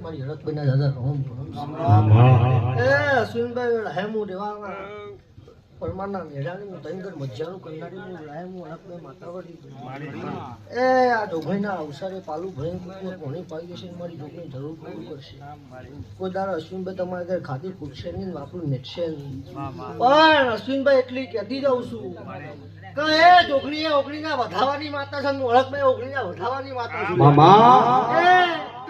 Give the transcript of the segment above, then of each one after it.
મારી હરક બના દાદા અશ્વિનભાઈ રાયમુ રેવા પરમાના મેળાની હું તંગર મજાનું કરનારી હું રાયમુ હરક માતાવડી એ આ ઢોકળીના અવસરે પાલું ભણી કોણી પાઈ જશે મારી ઢોકળી જરૂર પૂરું કરશે કોઈ દાડો અશ્વિનભાઈ તમારા ઘર ખાધી પૂછશે નહીં વાપરું નેટશે નહીં પણ અશ્વિનભાઈ એટલી કહેતી જાઉં છું કે એ ઢોકળી એ ઓગળીના વધાવાની માતા છે હરકભાઈ ઓગળીના વધાવાની માતા છે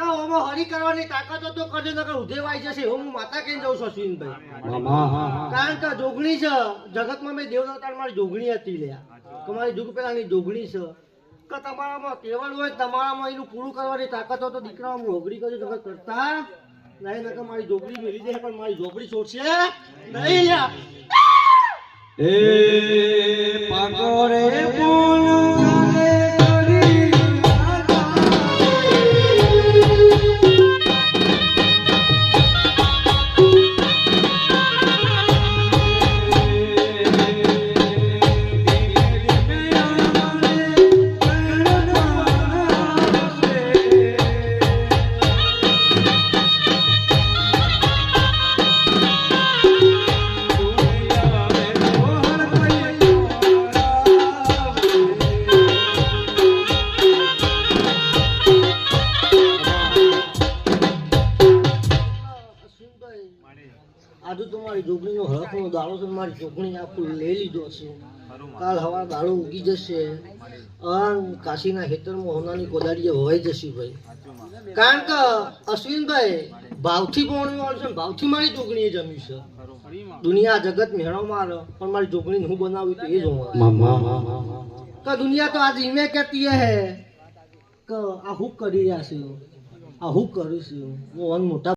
હરી કરવાની તાકાત તો કરજો નકર ઉધેવાઈ જશે હું માતા કહીને જાઉં છું અશ્વિનભાઈ કારણ કે જોગણી છે જગતમાં મેં દેવદવતાર મારી જોગણી હતી લ્યા કે મારી જુગ પેલાની જોગણી છે કે તમારામાં કેવળ હોય તમારામાં એનું પૂરું કરવાની તાકાત હોય તો દીકરા હું ઓગળી કરજો જગત કરતા નહીં નકર મારી જોગણી મેળી દે પણ મારી જોગણી છોડશે નહીં લ્યા એ પાકોરે બોલ આજુ તો મારી જોગણીનો હરખનો દાડો છે મારી જોગણી આખું લઈ લીધો છે કાલ હવા દાડો ઉગી જશે કાશીના ખેતરમાં હોનાની કોદારીએ હોવાઈ જશે ભાઈ કારણ કે અશ્વિનભાઈ ભાવથી પોણવી વાળું છે ભાવથી મારી જોગણીએ જમી છે દુનિયા જગત મેળો મારે પણ મારી જોગણી હું બનાવી તો એ જોવા કે દુનિયા તો આજ ઈમે કહેતી હે કે આ હું કરી રહ્યા છે આ હું કરું છું હું મોટા